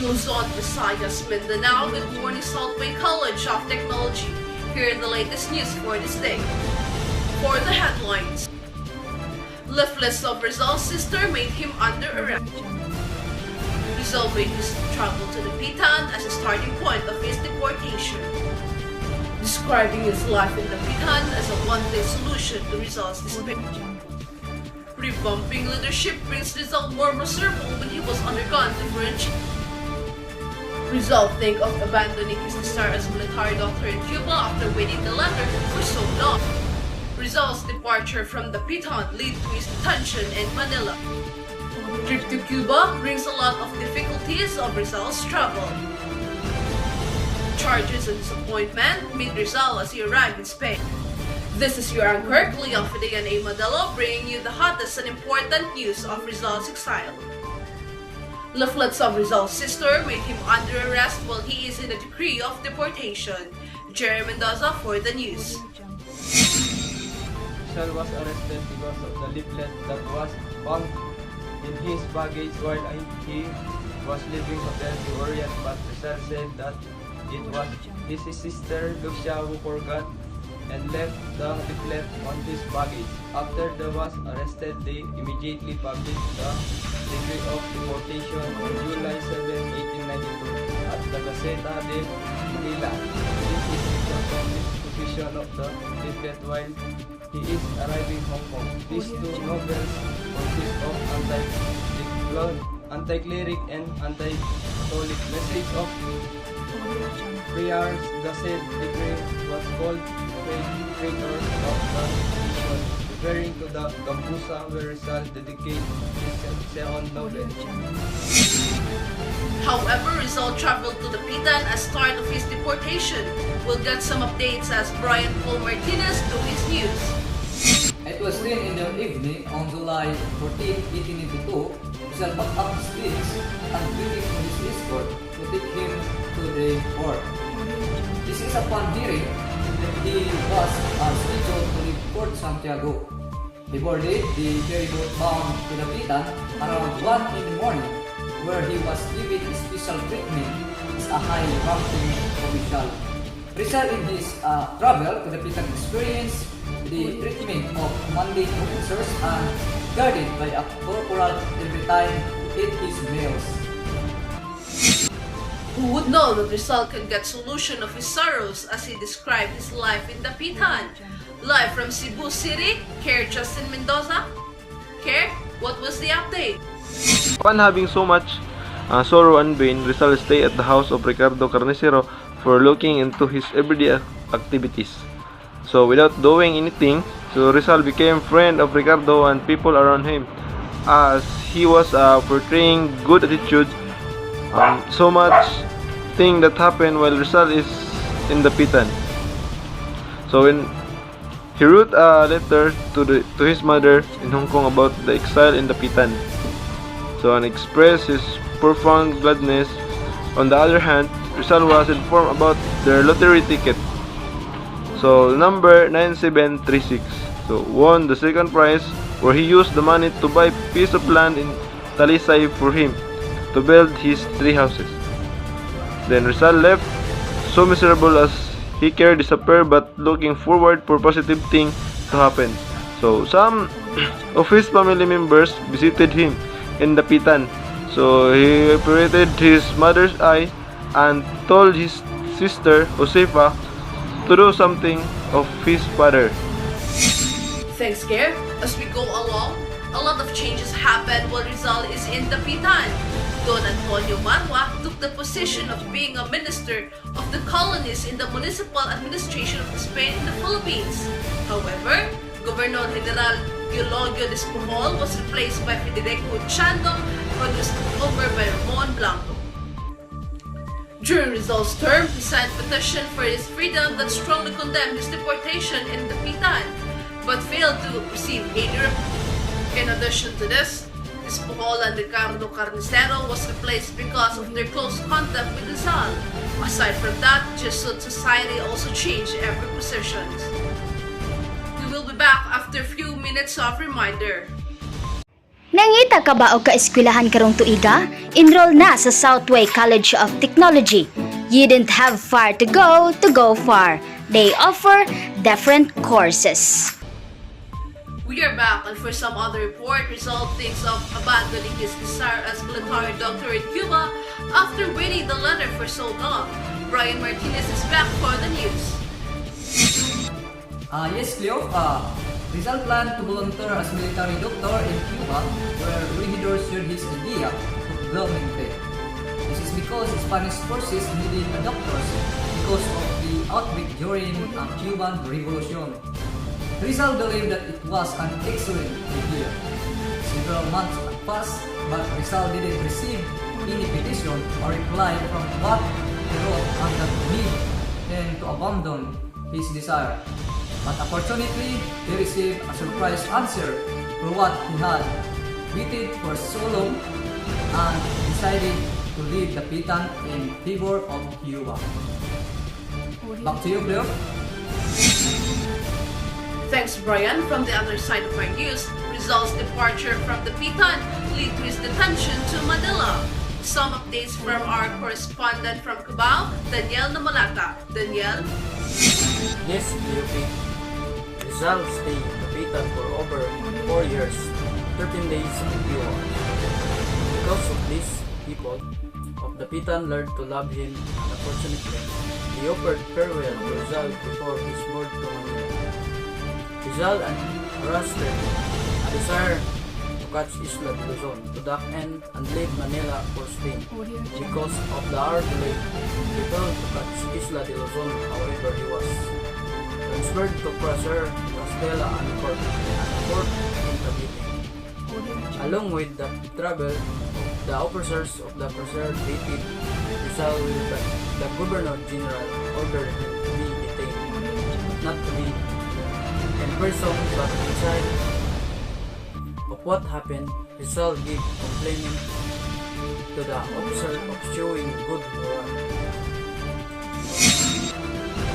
Luzon, Visayas, Mindanao. Good morning, Saltway College of Technology. Here are the latest news for this day. For the headlines, leaflets of Rizal's sister made him under arrest. Rizal made his travel to the Pitan as a starting point of his deportation, describing his life in the Pitan as a one-day solution to Rizal's despair. Revamping leadership brings Rizal more reservable when he was undergone different changes. Rizal think of abandoning his desire as a military doctor in Cuba after waiting the latter for so long. Rizal's departure from the Pitan led to his detention in Manila. Trip to Cuba brings a lot of difficulties of Rizal's travel. Charges and disappointment meet Rizal as he arrived in Spain. This is your anchor, Cleo Fidean A. Madelo, bringing you the hottest and important news of Rizal's exile. Leaflets of Rizal's sister made him under arrest while he is in a decree of deportation. Jerry Mendoza for the news. Rizal was arrested because of the leaflet that was found in his baggage while he was leaving Hotel de Orient, but Rizal said that it was his sister Lucia who forgot and left the leaflet on his baggage. After they was arrested, they immediately published the decree of deportation on July 7, 1892 at the Gaceta de Manila. This is because of his position of the leaflet while he is arriving Hong Kong. These two novels consist of anti-cleric and anti-Catholic message of prayers. Gazette decree was called Creators of the Nation, referring to the Gambusa where Rizal dedicated his second novel. However, Rizal traveled to the Pitan as start of his deportation. We'll get some updates as Brian Paul Martinez do his news. It was 10 in the evening on July 14, 1882. Rizal packed up his things and waiting for his escort to take him to the court. This is upon hearing that he was scheduled to leave Port Santiago. He boarded the ferryboat bound to the Pitan around 1 in the morning, where he was given special treatment as a high-ranking official. Rizal in his travel to the Pitan experienced the treatment of commanding officers and guarded by a corporal every time he ate his meals. Who would know that Rizal can get solution of his sorrows as he described his life in the Pitan? Live from Cebu City, Care Justin Mendoza. Care, what was the update? Upon having so much sorrow and pain, Rizal stayed at the house of Ricardo Carnicero for looking into his everyday activities. So without doing anything, Rizal became friend of Ricardo and people around him, as he was portraying good attitude. So much thing that happened while Rizal is in the Pitan. So when he wrote a letter to his mother in Hong Kong about the exile in the Pitan, so and expressed his profound gladness. On the other hand, Rizal was informed about their lottery ticket. So number 9736. So won the second prize, where he used the money to buy a piece of land in Talisay for him to build his 3 houses. Then Rizal left so miserable as he cared disappear, but looking forward for positive thing to happen. So some of his family members visited him in the Pitan. So he operated his mother's eye and told his sister Josefa to do something of his father. Thanks, Care. As we go along, a lot of changes happen while Rizal is in the Pitan. Don Antonio Manua took the position of being a minister of the colonies in the municipal administration of Spain in the Philippines. However, Governor General Eulogio Despujol was replaced by Federico Chando, who was over by Ramon Blanco. During Rizal's term, he signed a petition for his freedom that strongly condemned his deportation in the Pitan, but failed to receive any reply. In addition to this, Despujol and Ricardo Carnicero was replaced because of their close contact with Rizal. Aside from that, Jesuit society also changed every positions. We will be back after a few minutes of reminder. Nangita ka ba o kaeskwilahan karong tuiga? Enroll na sa Southway College of Technology. You didn't have far to go far. They offer different courses. We are back, and for some other report, Rizal thinks of abandoning his desire as military doctor in Cuba after waiting the letter for so long. Brian Martinez is back for the news. Yes, Cleo. Rizal planned to volunteer as military doctor in Cuba, where regidors shared his idea of government trade. This is because Spanish forces needed doctors because of the outbreak during the Cuban Revolution. Rizal believed that it was an excellent idea. Several months passed, but Rizal didn't receive any petition or reply from what he wrote and that made him to abandon his desire. But unfortunately, he received a surprise answer for what he had waited for so long and decided to leave the Pitan in favor of Cuba. Back to you, Cleo. Thanks, Brian. From the other side of our news, Rizal's departure from the Pitan lead to his detention to Manila. Some updates from our correspondent from Cubao, Daniel Namalata. Daniel? Yes, DOP. Rizal stayed in the Pitan for over 4 years, 13 days in Cuba. Because of this, people of the Pitan learned to love him, and unfortunately, he offered farewell to Rizal before his board to Manila. Rizal and Raster a desire to catch Isla de Luzon to dock and leave Manila for Spain. Because of the hour delay, he failed to catch Isla de Luzon, however he was transferred to Praser, Castella and Port in Cavite. Along with the travel, the officers of the Praser dated Rizal with the Governor General ordered him to be detained, not to be in person but inside. Of what happened, Rizal gave complaining to the officer of showing good moral.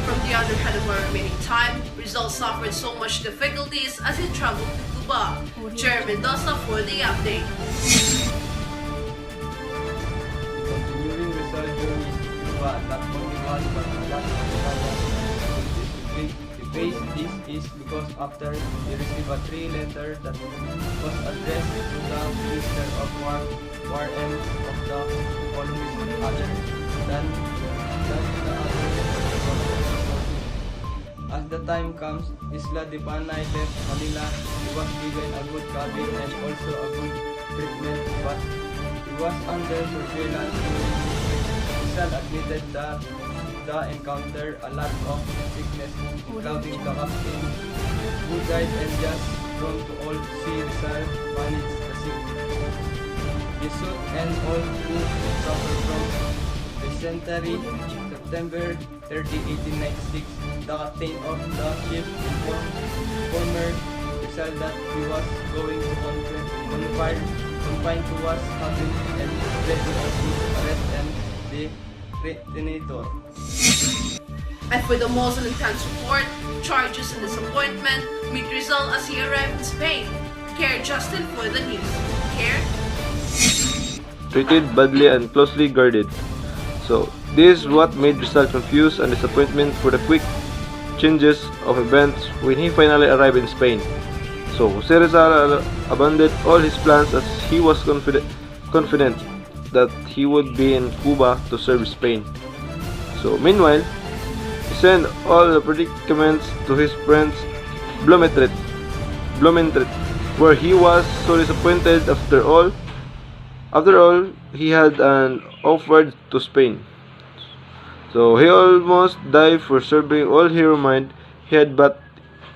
From the other hand of our remaining time, Rizal suffered so much difficulties as he traveled to Cuba. Jeremy Mendoza for the update. Continuing Rizal journey to Cuba, not only one but a lot of travelers to face this is because after he received a 3-letter that was addressed to the Minister of War and of the colonies other than the other. As the time comes, Isla de Panay left Manila. He was given a good cabin and also a good treatment, but he was under surveillance during this trip. Rizal admitted that the encounter a lot of sickness, including the captain, who died and just from to all see Rizal managed the sick. Yusuf and all who suffer from dysentery. September 30, 1896, the captain of the ship informed former Rizal that he was going to confine to was cabin and ready of his arrest and the detonator. And for the most intense report, charges and disappointment meet Rizal as he arrived in Spain. Care Justin for the news. Care? Treated badly and closely guarded. So, this is what made Rizal confused and disappointment for the quick changes of events when he finally arrived in Spain. So, Jose Rizal abandoned all his plans as he was confident that he would be in Cuba to serve Spain. So, meanwhile, he sent all the predicaments to his friends Blumentritt, where he was so disappointed after all, he had an offer to Spain. So he almost died for serving all he remained he had, but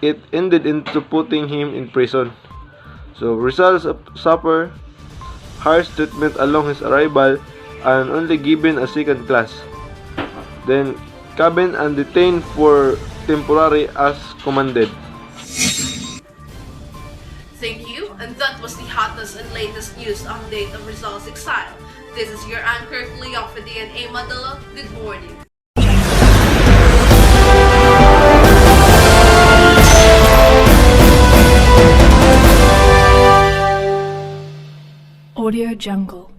it ended into putting him in prison. So Rizal suffered harsh treatment along his arrival and only given a second class. Then cabin and detained for temporary as commanded. Thank you, and that was the hottest and latest news update of Rizal's Exile. This is your anchor, Cleophady and A. Madala. Good morning. Audio Jungle.